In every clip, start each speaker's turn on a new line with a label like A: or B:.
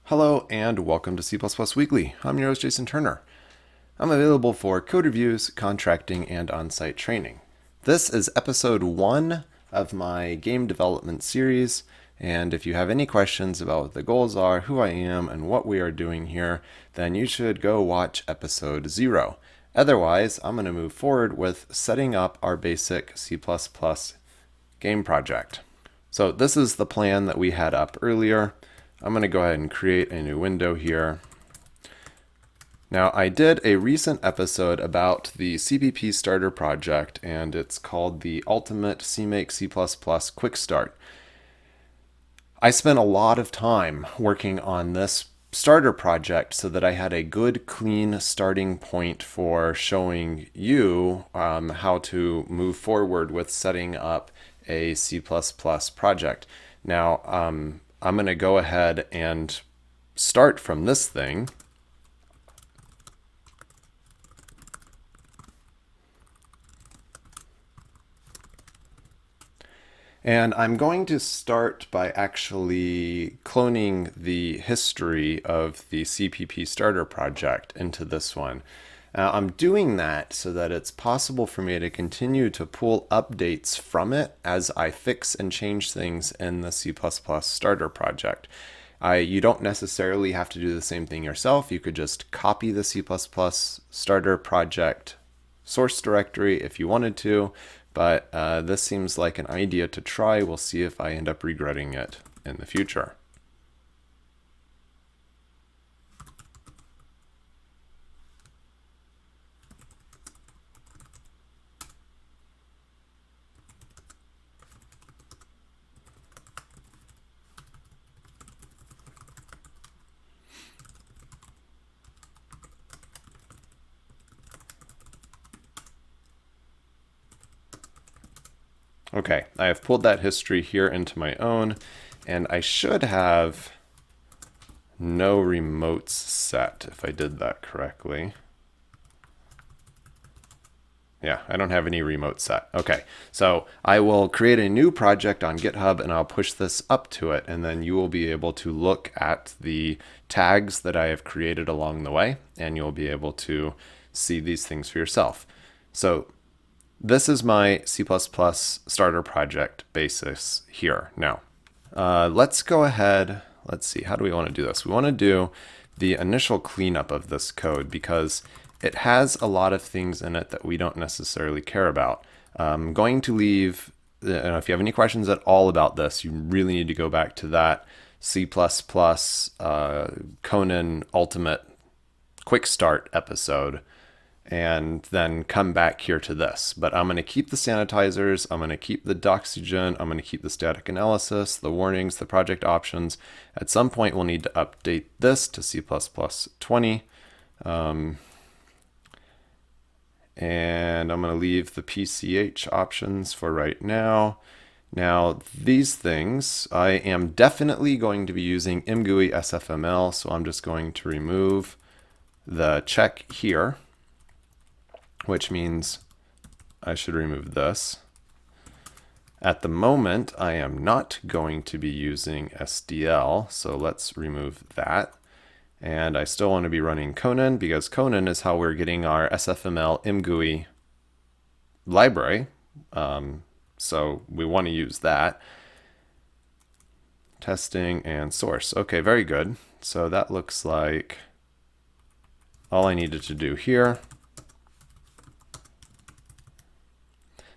A: Hello and welcome to C++ Weekly. I'm your host, Jason Turner. I'm available for code reviews, contracting, and on-site training. This is episode 1 of my game development series, and if you have any questions about what the goals are, who I am, and what we are doing here, then you should go watch episode 0. Otherwise, I'm going to move forward with setting up our basic C++ game project. So this is the plan that we had up earlier. I'm going to go ahead and create a new window here. Now, I did a recent episode about the CPP starter project, and it's called the Ultimate CMake C++ Quick Start. I spent a lot of time working on this starter project so that I had a good, clean starting point for showing you how to move forward with setting up a C++ project. Now, I'm going to go ahead and start from this thing. And I'm going to start by actually cloning the history of the CPP starter project into this one. I'm doing that so that it's possible for me to continue to pull updates from it as I fix and change things in the C++ starter project. You don't necessarily have to do the same thing yourself. You could just copy the C++ starter project source directory if you wanted to, but this seems like an idea to try. We'll see if I end up regretting it in the future. Okay, I have pulled that history here into my own, and I should have no remotes set if I did that correctly. Yeah, I don't have any remote set. Okay, so I will create a new project on GitHub and I'll push this up to it, and then you will be able to look at the tags that I have created along the way, and you'll be able to see these things for yourself. So this is my C++ starter project basis here. Now, let's go ahead. Let's see, how do we want to do this? We want to do the initial cleanup of this code because it has a lot of things in it that we don't necessarily care about. I'm going to leave, if you have any questions at all about this, you really need to go back to that C++ Conan Ultimate Quick Start episode and then come back here to this. But I'm going to keep the sanitizers, I'm going to keep the doxygen, I'm going to keep the static analysis, the warnings, the project options. At some point we'll need to update this to C++ 20. And I'm going to leave the PCH options for right now. Now, these things, I am definitely going to be using ImGui SFML, so I'm just going to remove the check here, which means I should remove this. At the moment, I am not going to be using SDL, so let's remove that. And I still want to be running Conan because Conan is how we're getting our SFML ImGui library. So we want to use that. Testing and source. Okay, very good. So that looks like all I needed to do here.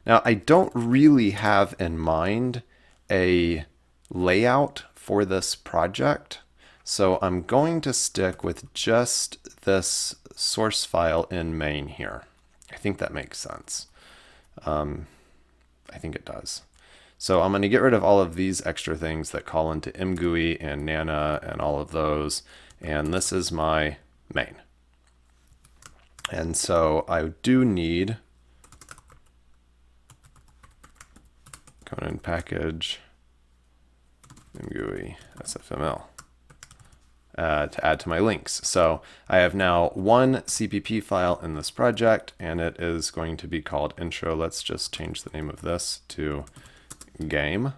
A: Now, I don't really have in mind a layout for this project, so I'm going to stick with just this source file in main here. I think that makes sense. I think it does. So I'm going to get rid of all of these extra things that call into ImGui and Nana and all of those, and this is my main. And so I do need Conan package, ImGui, SFML to add to my links. So I have now one CPP file in this project, and it is going to be called intro. Let's just change the name of this to game.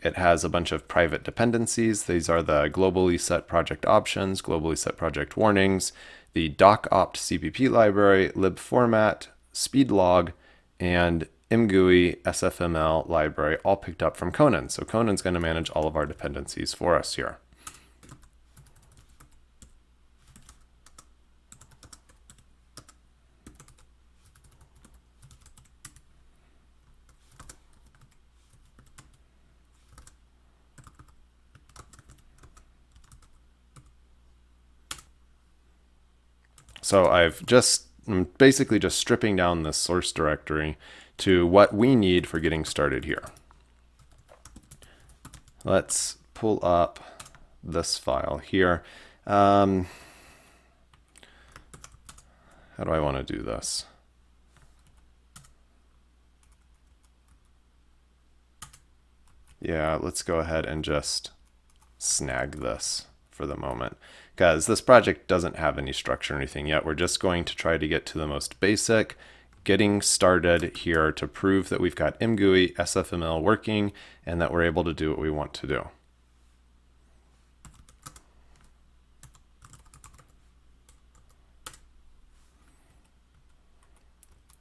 A: It has a bunch of private dependencies. These are the globally set project options, globally set project warnings, the doc-opt CPP library, libformat, speedlog, and ImGui SFML library, all picked up from Conan. So Conan's going to manage all of our dependencies for us here. So I'm basically just stripping down this source directory to what we need for getting started here. Let's pull up this file here. How do I want to do this? Yeah, let's go ahead and just snag this for the moment, because this project doesn't have any structure or anything yet. We're just going to try to get to the most basic, getting started here to prove that we've got ImGui SFML working and that we're able to do what we want to do.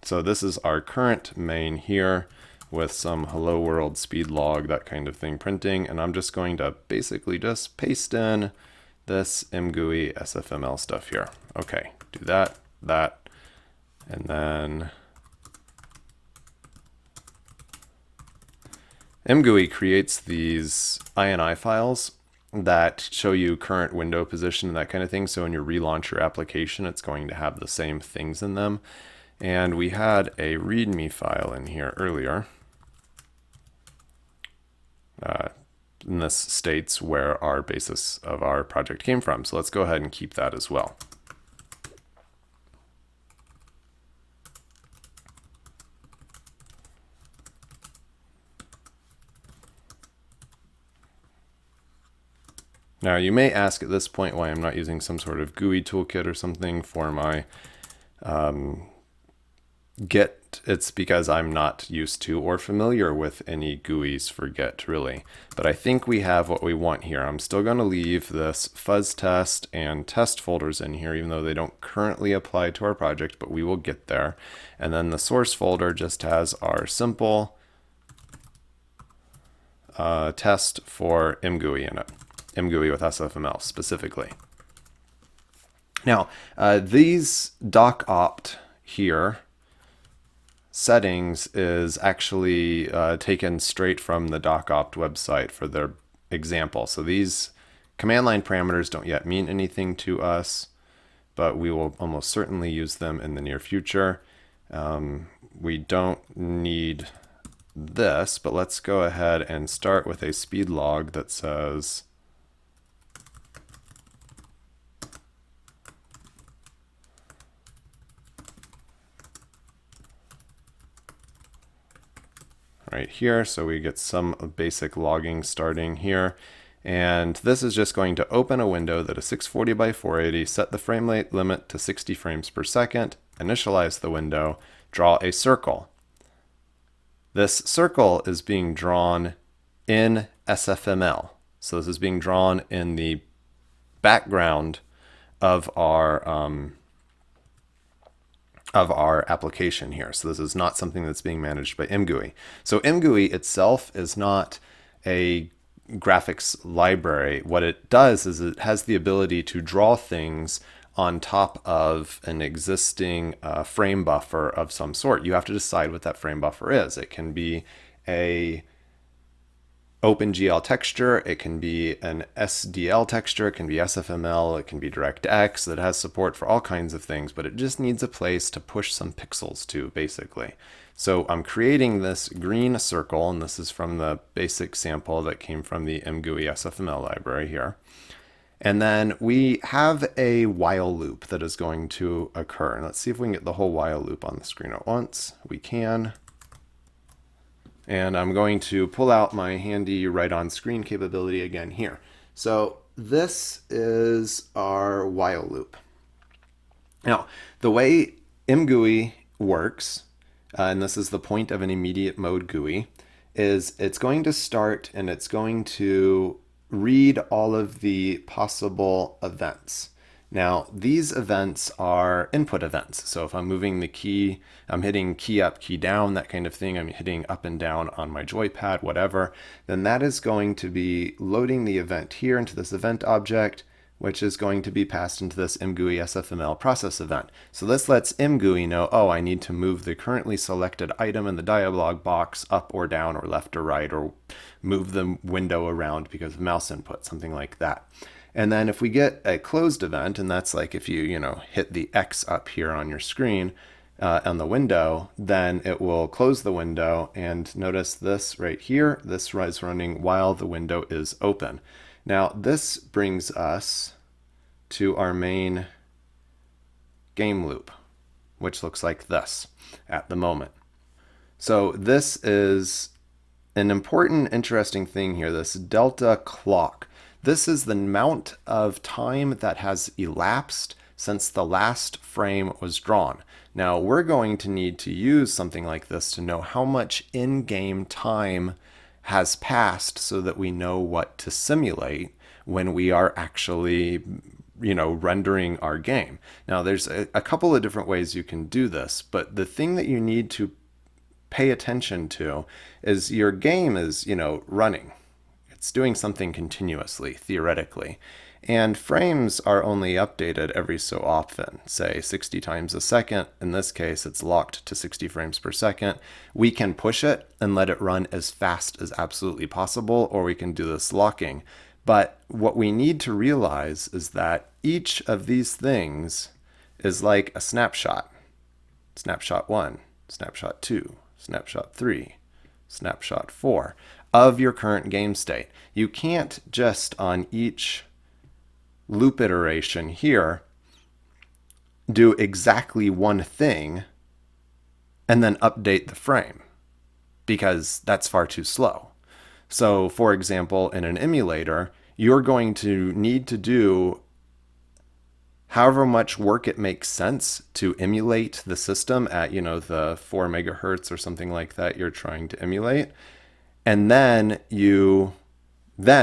A: So this is our current main here with some hello world speed log, that kind of thing printing. And I'm just going to basically just paste in this ImGui SFML stuff here. Okay, do that, and then ImGui creates these INI files that show you current window position and that kind of thing. So when you relaunch your application, it's going to have the same things in them. And we had a README file in here earlier. And this states where our basis of our project came from. So let's go ahead and keep that as well. Now you may ask at this point why I'm not using some sort of GUI toolkit or something for my Git. It's because I'm not used to or familiar with any GUIs for Git, really. But I think we have what we want here. I'm still going to leave this fuzz test and test folders in here, even though they don't currently apply to our project, but we will get there. And then the source folder just has our simple test for ImGui in it. ImGui with SFML specifically. Now, these doc-opt here settings is actually taken straight from the doc-opt website for their example. So these command line parameters don't yet mean anything to us, but we will almost certainly use them in the near future. We don't need this, but let's go ahead and start with a speed log that says right here. So we get some basic logging starting here. And this is just going to open a window that is 640 by 480, set the frame rate limit to 60 frames per second, initialize the window, draw a circle. This circle is being drawn in SFML. So this is being drawn in the background of our application here. So this is not something that's being managed by ImGui. So ImGui itself is not a graphics library. What it does is it has the ability to draw things on top of an existing frame buffer of some sort. You have to decide what that frame buffer is. It can be a OpenGL texture, it can be an SDL texture, it can be SFML, it can be DirectX that has support for all kinds of things, but it just needs a place to push some pixels to, basically. So I'm creating this green circle, and this is from the basic sample that came from the ImGui SFML library here. And then we have a while loop that is going to occur. And let's see if we can get the whole while loop on the screen at once. We can. And I'm going to pull out my handy right on screen capability again here. So this is our while loop. Now, the way ImGui works, and this is the point of an immediate mode GUI, is it's going to start and it's going to read all of the possible events. Now, these events are input events. So if I'm moving the key, I'm hitting key up, key down, that kind of thing, I'm hitting up and down on my joypad, whatever, then that is going to be loading the event here into this event object, which is going to be passed into this ImGui SFML process event. So this lets ImGui know, oh, I need to move the currently selected item in the dialog box up or down or left or right, or move the window around because of mouse input, something like that. And then if we get a closed event, and that's like if you hit the X up here on your screen on the window, then it will close the window. And notice this right here, this is running while the window is open. Now this brings us to our main game loop, which looks like this at the moment. So this is an important, interesting thing here, this delta clock. This is the amount of time that has elapsed since the last frame was drawn. Now we're going to need to use something like this to know how much in-game time has passed so that we know what to simulate when we are actually rendering our game. Now there's a couple of different ways you can do this, but the thing that you need to pay attention to is your game is running. It's doing something continuously, theoretically. And frames are only updated every so often, say 60 times a second. In this case, it's locked to 60 frames per second. We can push it and let it run as fast as absolutely possible, or we can do this locking. But what we need to realize is that each of these things is like a snapshot. Snapshot 1, snapshot 2, snapshot 3, snapshot 4 of your current game state. You can't just on each loop iteration here do exactly one thing and then update the frame, because that's far too slow. So for example, in an emulator, you're going to need to do however much work it makes sense to emulate the system at the 4 megahertz or something like that you're trying to emulate. And then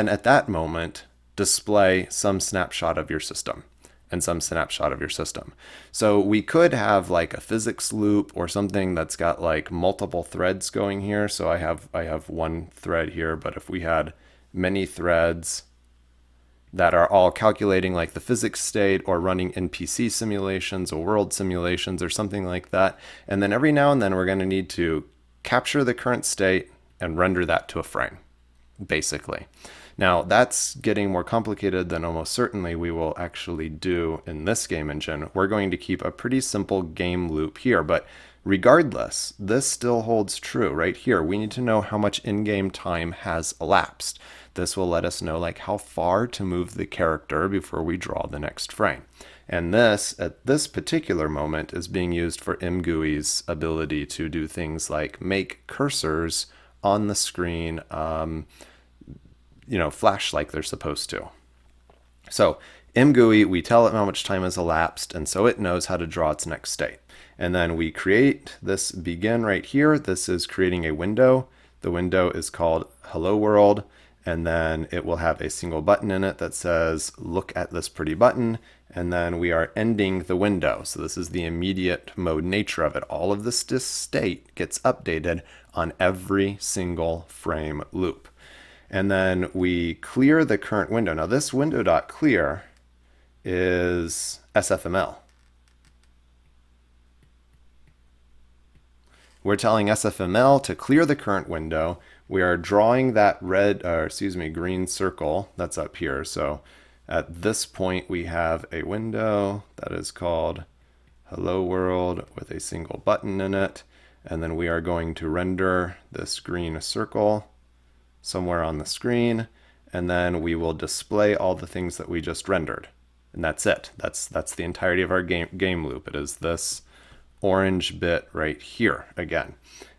A: at that moment, display some snapshot of your system and some snapshot of your system. So we could have like a physics loop or something that's got like multiple threads going here. So I have one thread here, but if we had many threads that are all calculating like the physics state or running NPC simulations or world simulations or something like that, and then every now and then we're going to need to capture the current state and render that to a frame, basically. Now that's getting more complicated than almost certainly we will actually do in this game engine. We're going to keep a pretty simple game loop here, but regardless, this still holds true right here. We need to know how much in-game time has elapsed. This will let us know like how far to move the character before we draw the next frame. And this, at this particular moment, is being used for ImGui's ability to do things like make cursors on the screen, flash like they're supposed to. So ImGui, we tell it how much time has elapsed, and so it knows how to draw its next state. And then we create this begin right here. This is creating a window. The window is called Hello World, and then it will have a single button in it that says, look at this pretty button. And then we are ending the window. So this is the immediate mode nature of it. All of this state gets updated on every single frame loop. And then we clear the current window. Now this window.clear is SFML. We're telling SFML to clear the current window. We are drawing that green circle that's up here. So at this point, we have a window that is called Hello World with a single button in it. And then we are going to render this green circle somewhere on the screen. And then we will display all the things that we just rendered. And that's it. That's the entirety of our game loop. It is this orange bit right here again.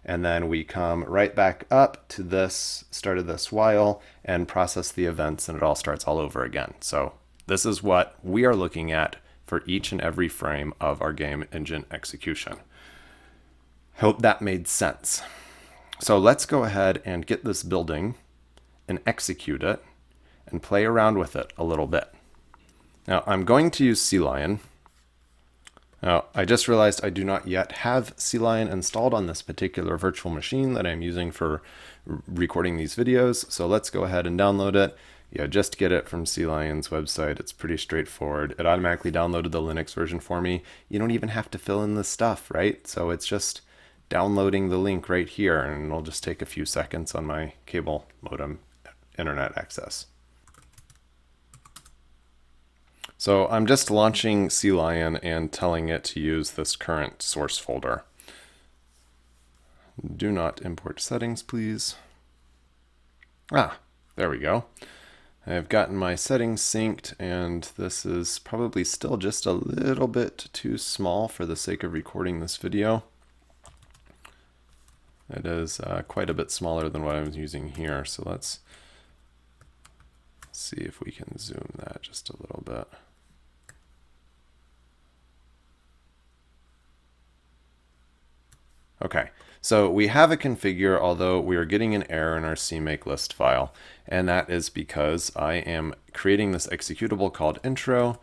A: And then we come right back up to this, started this while, and process the events, and it all starts all over again. So this is what we are looking at for each and every frame of our game engine execution. Hope that made sense. So let's go ahead and get this building and execute it and play around with it a little bit. Now I'm going to use CLion. Now I just realized I do not yet have CLion installed on this particular virtual machine that I'm using for recording these videos. So let's go ahead and download it. Yeah, just get it from CLion's website. It's pretty straightforward. It automatically downloaded the Linux version for me. You don't even have to fill in this stuff, right? So it's just downloading the link right here, and it'll just take a few seconds on my cable modem internet access. So I'm just launching CLion and telling it to use this current source folder. Do not import settings, please. Ah, there we go. I've gotten my settings synced, and this is probably still just a little bit too small for the sake of recording this video. It is quite a bit smaller than what I'm using here, so let's see if we can zoom that just a little bit. Okay, so we have a configure, although we are getting an error in our CMakeList file, and that is because I am creating this executable called intro,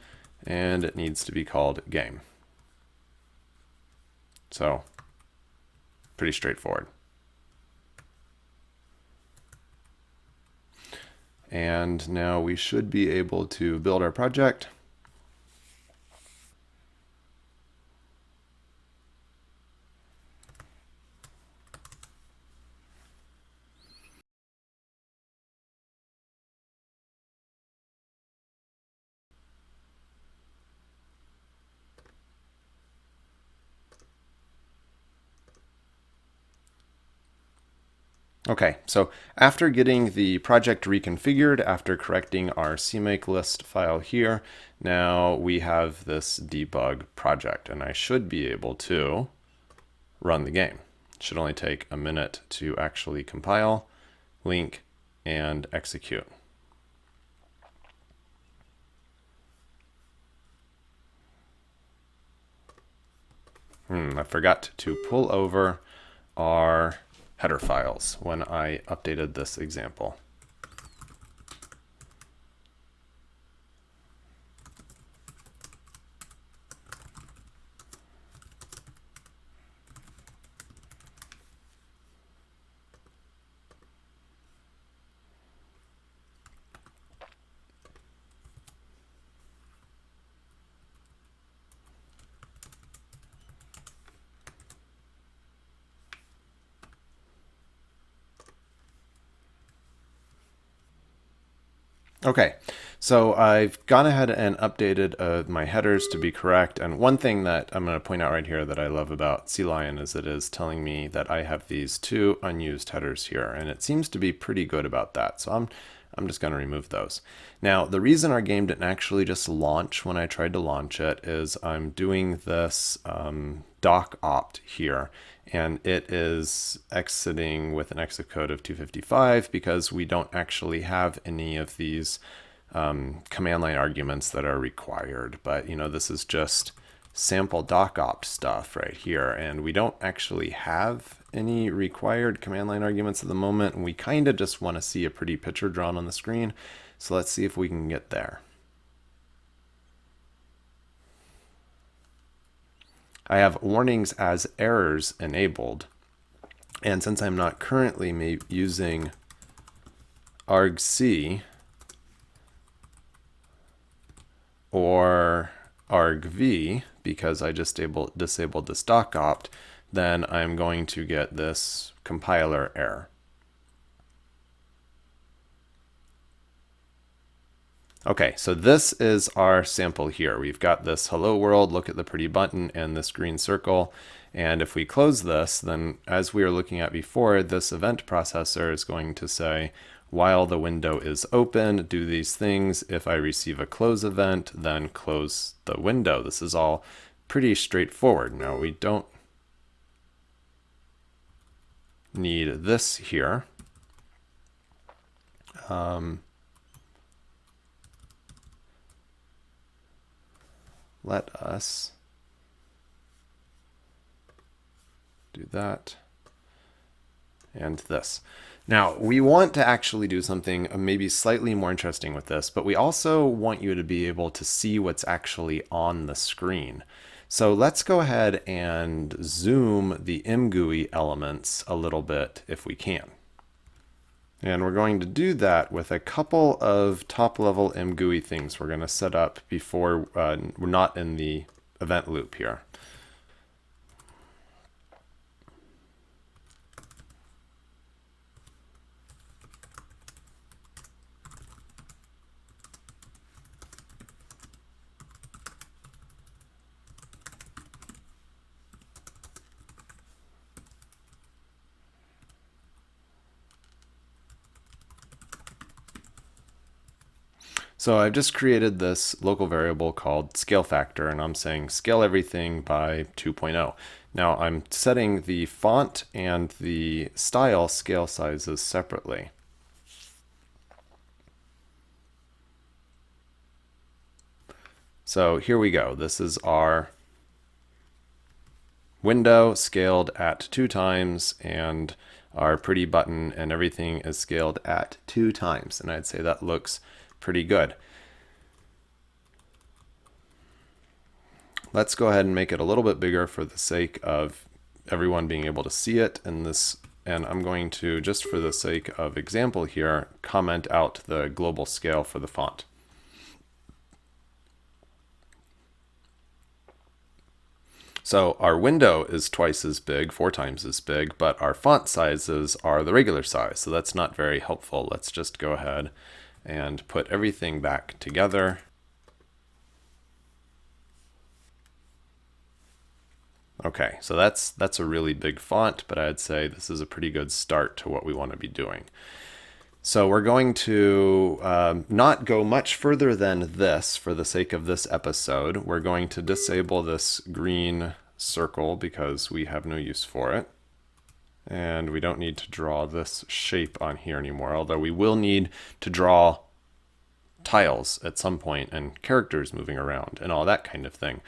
A: and it needs to be called game. So, pretty straightforward. And now we should be able to build our project. Okay, so after getting the project reconfigured, after correcting our CMakeList file here, now we have this debug project, and I should be able to run the game. It should only take a minute to actually compile, link, and execute. I forgot to pull over our header files when I updated this example. Okay, so I've gone ahead and updated my headers to be correct. And one thing that I'm going to point out right here that I love about CLion is it is telling me that I have these two unused headers here, and it seems to be pretty good about that. So I'm just going to remove those. Now, the reason our game didn't actually just launch when I tried to launch it is I'm doing this doc opt here, and it is exiting with an exit code of 255 because we don't actually have any of these command line arguments that are required. But this is just sample doc opt stuff right here, and we don't actually have any required command line arguments at the moment, and we kind of just want to see a pretty picture drawn on the screen. So let's see if we can get there. I have warnings as errors enabled, and since I'm not currently using argc or argv because I just disabled this doc opt, then I'm going to get this compiler error. Okay, so this is our sample here. We've got this hello world, look at the pretty button, and this green circle. And if we close this, then as we were looking at before, this event processor is going to say, while the window is open, do these things. If I receive a close event, then close the window. This is all pretty straightforward. Now, we don't need this here. Let us do that. and this. Now, we want to actually do something maybe slightly more interesting with this, but we also want you to be able to see what's actually on the screen. So let's go ahead and zoom the ImGui elements a little bit if we can. And we're going to do that with a couple of top-level ImGui things we're going to set up before we're not in the event loop here. So I've just created this local variable called scale factor, and I'm saying scale everything by 2.0. Now I'm setting the font and the style scale sizes separately. So here we go. This is our window scaled at 2 times, and our pretty button and everything is scaled at 2 times. And I'd say that looks pretty good. Let's go ahead and make it a little bit bigger for the sake of everyone being able to see it in this. And I'm going to, just for the sake of example here, comment out the global scale for the font. So our window is twice as big, 4 times as big, but our font sizes are the regular size. So that's not very helpful. Let's just go ahead and put everything back together. Okay, so that's a really big font, but I'd say this is a pretty good start to what we want to be doing. So we're going to not go much further than this for the sake of this episode. We're going to disable this green circle because we have no use for it. And we don't need to draw this shape on here anymore, although we will need to draw tiles at some point and characters moving around and all that kind of thing.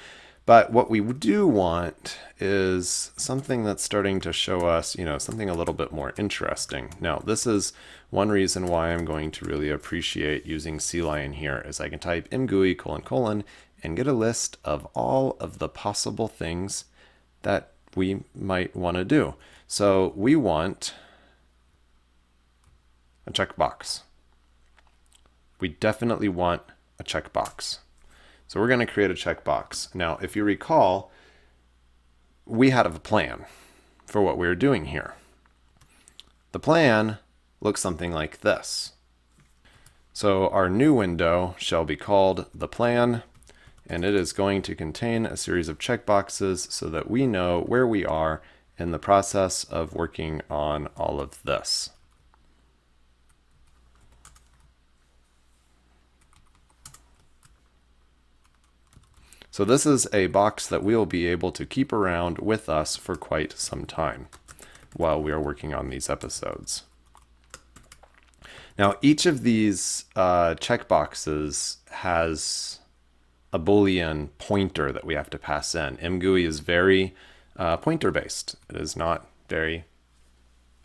A: But what we do want is something that's starting to show us, something a little bit more interesting. Now, this is one reason why I'm going to really appreciate using CLion here, is I can type ImGui : and get a list of all of the possible things that we might want to do. So we want a checkbox. We definitely want a checkbox. So we're going to create a checkbox. Now, if you recall, we had a plan for what we were doing here. The plan looks something like this. So our new window shall be called the plan, and it is going to contain a series of checkboxes so that we know where we are in the process of working on all of this. So this is a box that we'll be able to keep around with us for quite some time while we are working on these episodes. Now, each of these checkboxes has a Boolean pointer that we have to pass in. ImGui is very pointer-based. It is not very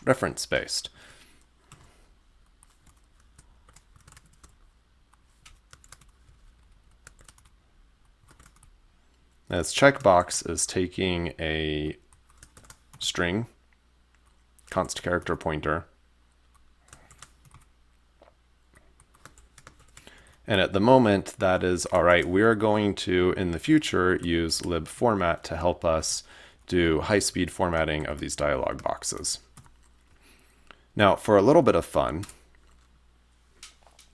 A: reference-based. This checkbox is taking a string, const character pointer, and at the moment that is all right. We're going to, in the future, use libformat to help us do high-speed formatting of these dialog boxes. Now, for a little bit of fun,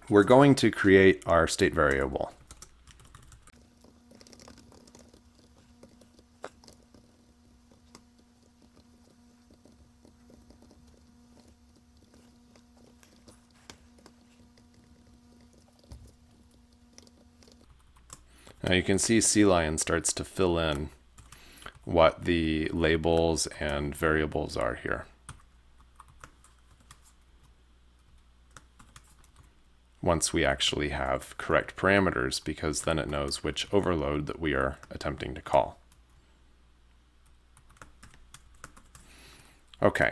A: we're going to create our state variable. Now you can see CLion starts to fill in what the labels and variables are here. Once we actually have correct parameters, because then it knows which overload that we are attempting to call. Okay.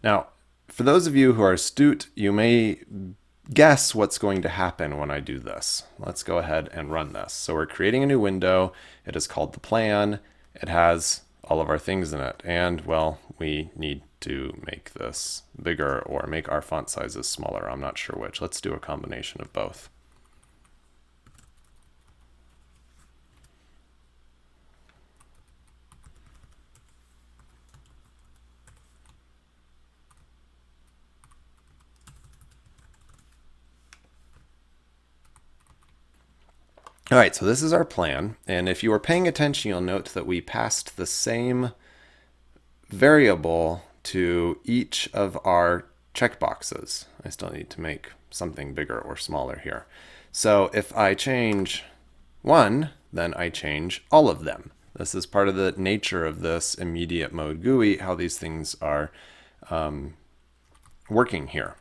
A: Now, for those of you who are astute, you may guess what's going to happen when I do this. Let's go ahead and run this. So we're creating a new window. It is called the plan. It has all of our things in it. And, well, we need to make this bigger or make our font sizes smaller. I'm not sure which. Let's do a combination of both. All right, so this is our plan. And if you were paying attention, you'll note that we passed the same variable to each of our checkboxes. I still need to make something bigger or smaller here. So if I change one, then I change all of them. This is part of the nature of this immediate mode GUI, how these things are working here.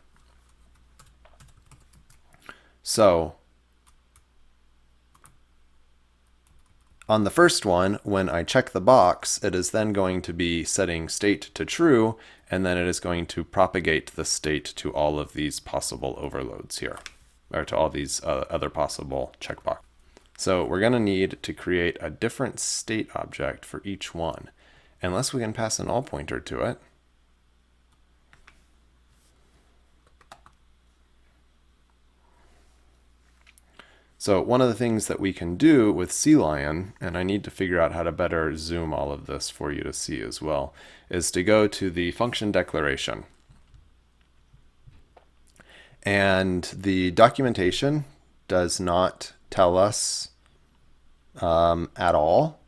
A: So on the first one, when I check the box, it is then going to be setting state to true, and then it is going to propagate the state to all of these possible overloads here, or to all these other possible checkboxes. So we're going to need to create a different state object for each one, unless we can pass an all pointer to it. So one of the things that we can do with CLion, and I need to figure out how to better zoom all of this for you to see as well, is to go to the function declaration. And the documentation does not tell us at all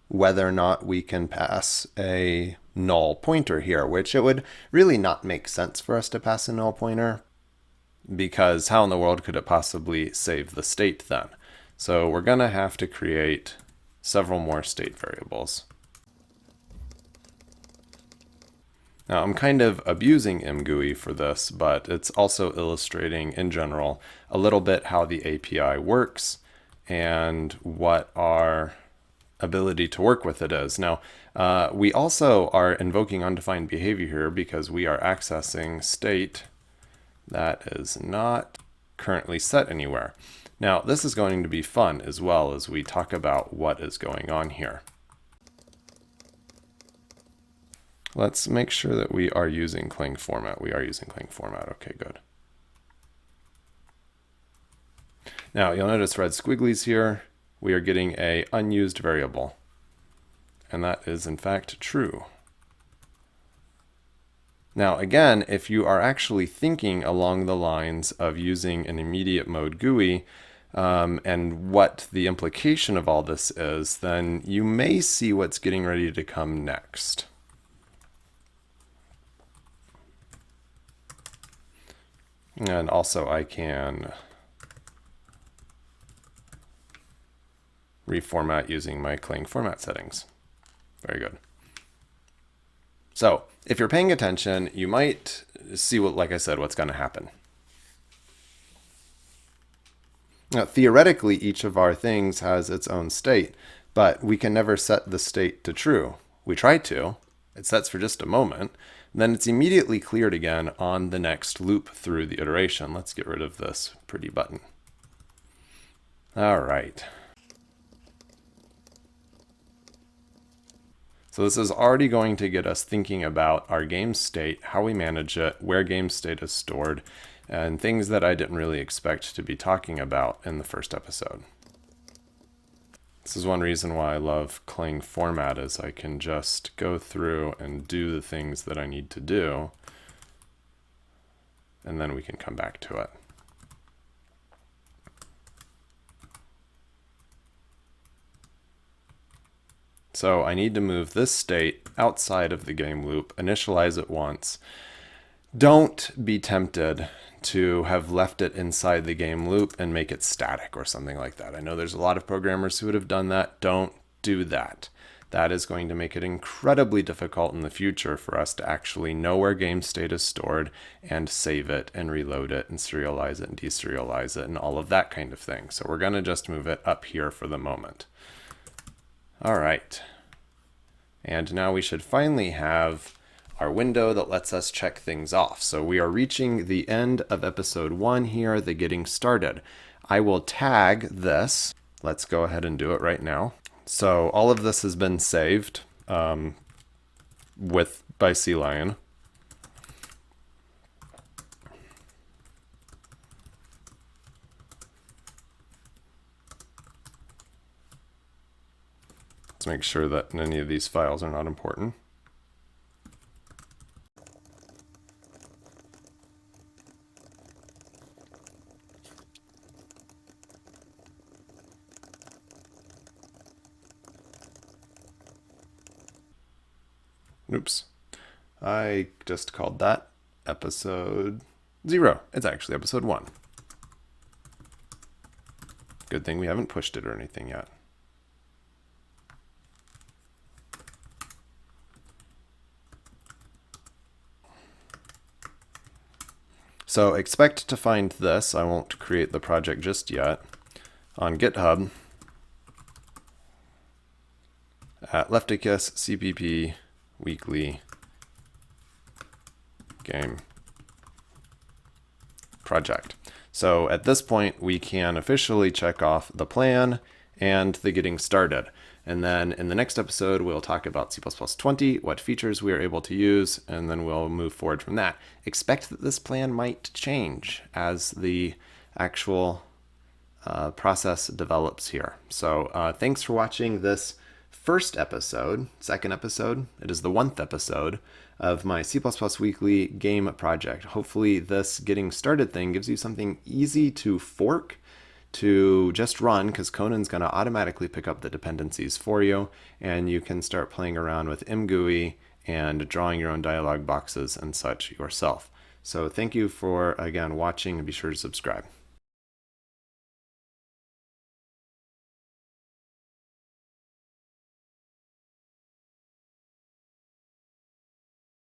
A: whether or not we can pass a null pointer here, which it would really not make sense for us to pass a null pointer, because how in the world could it possibly save the state then? So we're going to have to create several more state variables. Now I'm kind of abusing ImGui for this, but it's also illustrating in general a little bit how the API works and what our ability to work with it is. Now, we also are invoking undefined behavior here because we are accessing state that is not currently set anywhere. Now, this is going to be fun as well as we talk about what is going on here. Let's make sure that we are using Clang format. We are using Clang format. Okay, good. Now, you'll notice red squigglies here. We are getting a unused variable. And that is, in fact, true. Now, again, if you are actually thinking along the lines of using an immediate mode GUI and what the implication of all this is, then you may see what's getting ready to come next. And also I can reformat using my Clang format settings. Very good. So if you're paying attention, you might see what, like I said, what's going to happen. Now, theoretically, each of our things has its own state, but we can never set the state to true. We try to. It sets for just a moment. Then it's immediately cleared again on the next loop through the iteration. Let's get rid of this pretty button. All right. So this is already going to get us thinking about our game state, how we manage it, where game state is stored, and things that I didn't really expect to be talking about in the first episode. This is one reason why I love Clang format, is I can just go through and do the things that I need to do, and then we can come back to it. So I need to move this state outside of the game loop, initialize it once. Don't be tempted to have left it inside the game loop and make it static or something like that. I know there's a lot of programmers who would have done that. Don't do that. That is going to make it incredibly difficult in the future for us to actually know where game state is stored and save it and reload it and serialize it and deserialize it and all of that kind of thing. So we're going to just move it up here for the moment. All right. And now we should finally have our window that lets us check things off. So we are reaching the end of episode 1 here, the getting started. I will tag this. Let's go ahead and do it right now. So all of this has been saved by CLion. Let's make sure that any of these files are not important. Oops. I just called that episode 0. It's actually episode 1. Good thing we haven't pushed it or anything yet. So expect to find this. I won't create the project just yet. On GitHub at Lefticus CPP weekly game project. So at this point, we can officially check off the plan and the getting started. And then in the next episode, we'll talk about C++20, what features we are able to use, and then we'll move forward from that. Expect that this plan might change as the actual process develops here. So thanks for watching this second episode. It is the 1st episode of my C++ Weekly game project. Hopefully this getting started thing gives you something easy to fork, to just run, because Conan's going to automatically pick up the dependencies for you, and you can start playing around with ImGui and drawing your own dialog boxes and such yourself. So thank you for, again, watching, and be sure to subscribe.